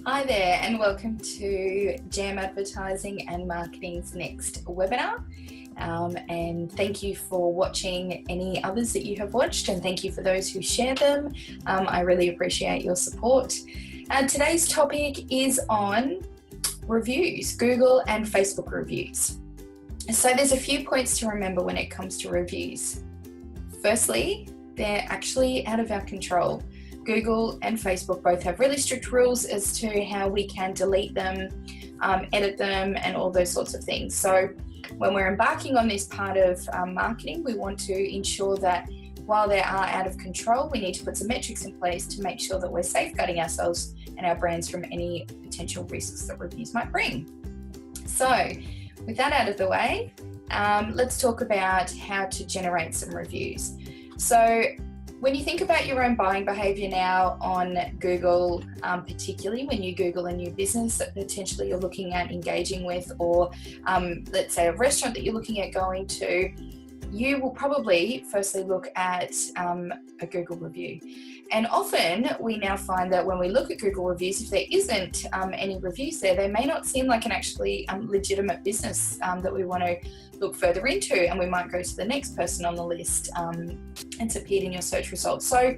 Hi there, and welcome to Jam Advertising and Marketing's next webinar. And thank you for watching any others that you have watched, and thank you for those who share them. I really appreciate your support. Today's topic is on reviews, Google and Facebook reviews. So there's a few points to remember when it comes to reviews. Firstly, they're actually out of our control. Google and Facebook both have really strict rules as to how we can delete them, edit them, and all those sorts of things. So when we're embarking on this part of marketing, we want to ensure that while they are out of control, we need to put some metrics in place to make sure that we're safeguarding ourselves and our brands from any potential risks that reviews might bring. So with that out of the way, let's talk about how to generate some reviews. So when you think about your own buying behavior now on Google, particularly when you Google a new business that potentially you're looking at engaging with, or let's say a restaurant that you're looking at going to, you will probably firstly look at a Google review. And often we now find that when we look at Google reviews, if there isn't any reviews there, they may not seem like an actually legitimate business that we want to look further into, and we might go to the next person on the list. It's appeared in your search results. So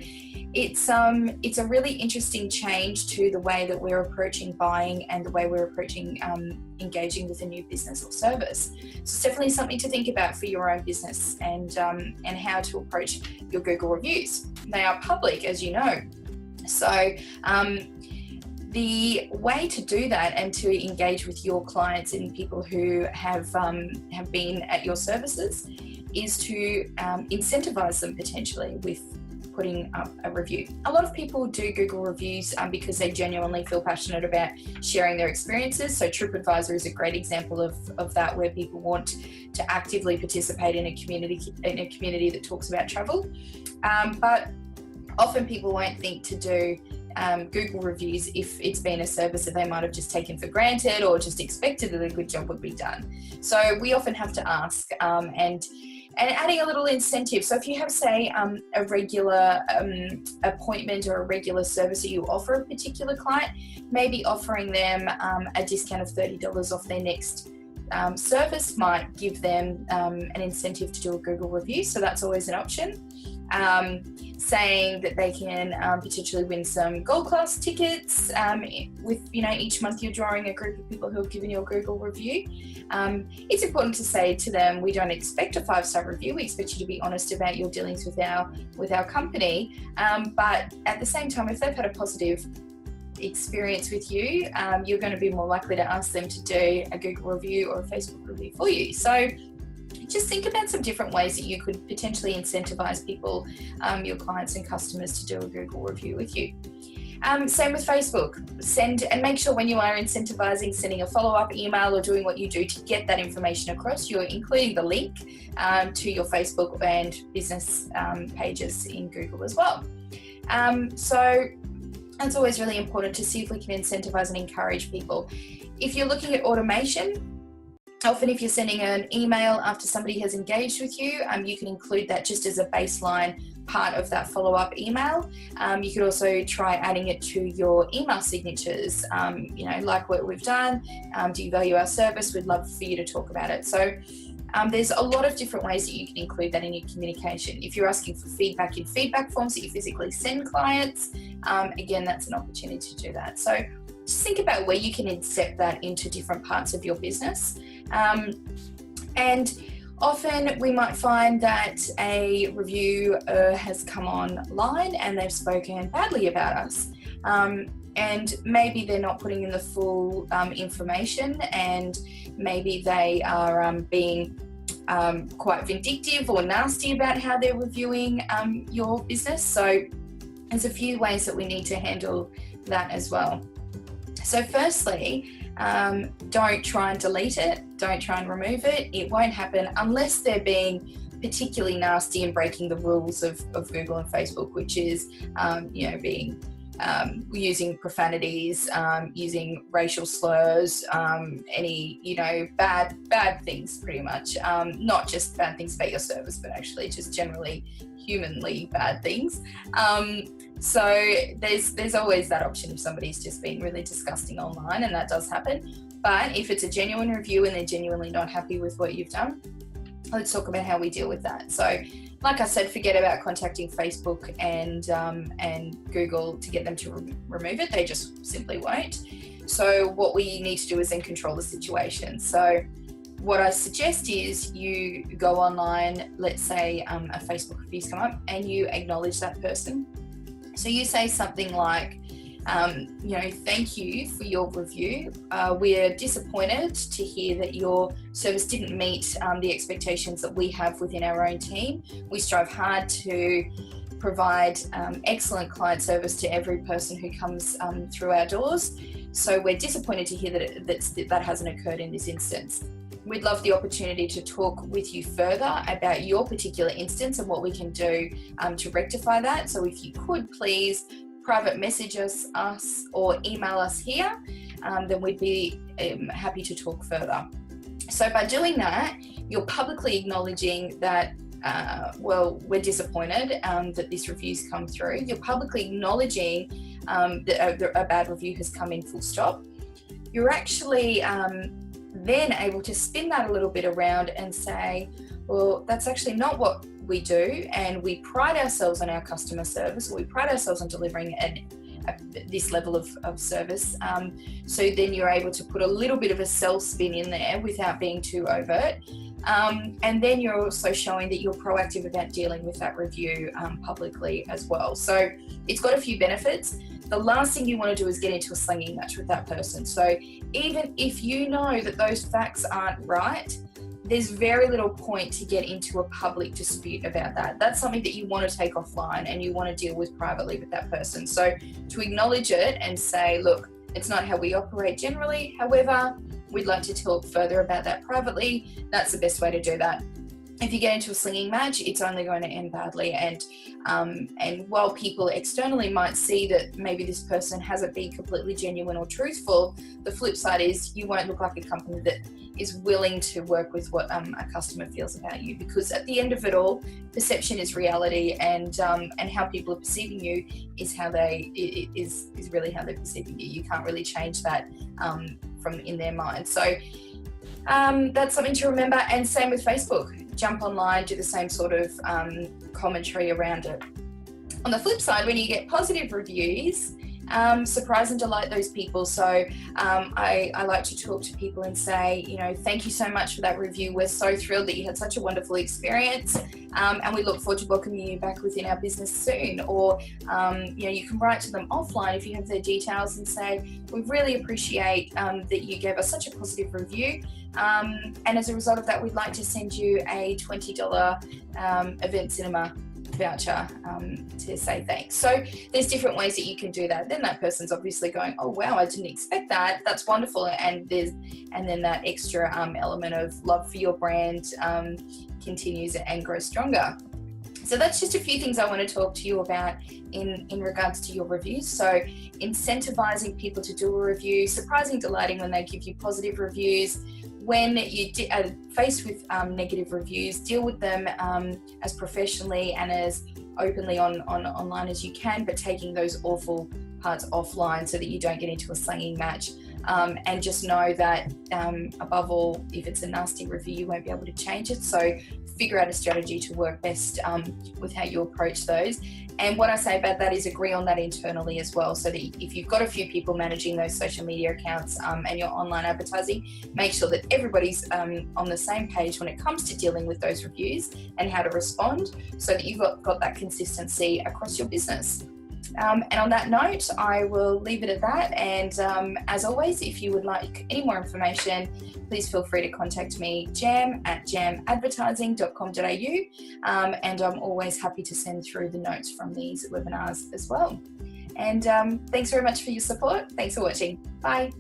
it's a really interesting change to the way that we're approaching buying and the way we're approaching engaging with a new business or service. So it's definitely something to think about for your own business and how to approach your Google reviews. They are public, as you know. So the way to do that and to engage with your clients and people who have been at your services is to incentivize them potentially with putting up a review. A lot of people do Google reviews because they genuinely feel passionate about sharing their experiences. So TripAdvisor is a great example of that, where people want to actively participate in a community that talks about travel. But often people won't think to do Google reviews if it's been a service that they might have just taken for granted or just expected that a good job would be done. So we often have to ask and adding a little incentive. So if you have, say, a regular appointment or a regular service that you offer a particular client, maybe offering them a discount of $30 off their next service might give them an incentive to do a Google review. So that's always an option. Saying that they can potentially win some gold class tickets with, each month you're drawing a group of people who have given you a Google review. It's important to say to them, we don't expect a 5-star review. We expect you to be honest about your dealings with our company. But at the same time, if they've had a positive experience with you, you're going to be more likely to ask them to do a Google review or a Facebook review for you. So just think about some different ways that you could potentially incentivize people, your clients and customers, to do a Google review with you. Same with Facebook. Make sure when you are incentivizing, sending a follow-up email or doing what you do to get that information across, you're including the link to your Facebook and business pages in Google as well. So it's always really important to see if we can incentivize and encourage people. If you're looking at automation, often if you're sending an email after somebody has engaged with you, you can include that just as a baseline part of that follow-up email. You could also try adding it to your email signatures, like what we've done. Do you value our service? We'd love for you to talk about it. So there's a lot of different ways that you can include that in your communication. If you're asking for feedback in feedback forms that you physically send clients, again, that's an opportunity to do that. So just think about where you can inset that into different parts of your business. And often we might find that a reviewer has come online and they've spoken badly about us. And maybe they're not putting in the full information, and maybe they are being quite vindictive or nasty about how they're reviewing your business. So there's a few ways that we need to handle that as well. So firstly, don't try and delete it. Don't try and remove it. It won't happen unless they're being particularly nasty and breaking the rules of Google and Facebook, which is, being using profanities, using racial slurs, any, bad things pretty much. Not just bad things about your service, but actually just generally humanly bad things. So there's always that option if somebody's just been really disgusting online, and that does happen. But if it's a genuine review and they're genuinely not happy with what you've done, let's talk about how we deal with that. So, like I said, forget about contacting Facebook and Google to get them to remove it. They just simply won't. So what we need to do is then control the situation. So what I suggest is you go online, let's say a Facebook review's come up, and you acknowledge that person. So you say something like, thank you for your review. We're disappointed to hear that your service didn't meet the expectations that we have within our own team. We strive hard to provide excellent client service to every person who comes through our doors. So we're disappointed to hear that hasn't occurred in this instance. We'd love the opportunity to talk with you further about your particular instance and what we can do to rectify that. So if you could please private message us or email us here, then we'd be happy to talk further. So by doing that, you're publicly acknowledging that, we're disappointed that this review's come through. You're publicly acknowledging that a bad review has come in, full stop. You're actually then able to spin that a little bit around and say, well, that's actually not what we do, and we pride ourselves on our customer service, or we pride ourselves on delivering this level of service. So then you're able to put a little bit of a sell spin in there without being too overt. And then you're also showing that you're proactive about dealing with that review publicly as well. So it's got a few benefits. The last thing you want to do is get into a slinging match with that person. So even if you know that those facts aren't right, there's very little point to get into a public dispute about that. That's something that you want to take offline and you want to deal with privately with that person. So to acknowledge it and say, look, it's not how we operate generally. However, we'd like to talk further about that privately. That's the best way to do that. If you get into a slinging match, it's only going to end badly. And while people externally might see that maybe this person hasn't been completely genuine or truthful, the flip side is you won't look like a company that is willing to work with what a customer feels about you, because at the end of it all, perception is reality, and how people are perceiving you is really how they're perceiving you. You can't really change that from in their mind. So that's something to remember. And same with Facebook. Jump online, do the same sort of commentary around it. On the flip side, when you get positive reviews, surprise and delight those people. So I like to talk to people and say, thank you so much for that review. We're so thrilled that you had such a wonderful experience, and we look forward to welcoming you back within our business soon. Or you can write to them offline if you have their details and say, we really appreciate that you gave us such a positive review, and as a result of that, we'd like to send you a $20 event cinema voucher to say thanks. So there's different ways that you can do that. Then that person's obviously going, oh wow, I didn't expect that. That's wonderful. And then that extra element of love for your brand continues and grows stronger. So that's just a few things I want to talk to you about in regards to your reviews. So incentivizing people to do a review, surprising, delighting when they give you positive reviews. When you are faced with negative reviews, deal with them as professionally and as openly online as you can, but taking those awful parts offline so that you don't get into a slanging match. And just know that above all, if it's a nasty review, you won't be able to change it. So figure out a strategy to work best with how you approach those. And what I say about that is agree on that internally as well, so that if you've got a few people managing those social media accounts and your online advertising, make sure that everybody's on the same page when it comes to dealing with those reviews and how to respond, so that you've got that consistency across your business. And on that note, I will leave it at that. And as always, if you would like any more information, please feel free to contact me, jam@jamadvertising.com.au. And I'm always happy to send through the notes from these webinars as well. And thanks very much for your support. Thanks for watching. Bye.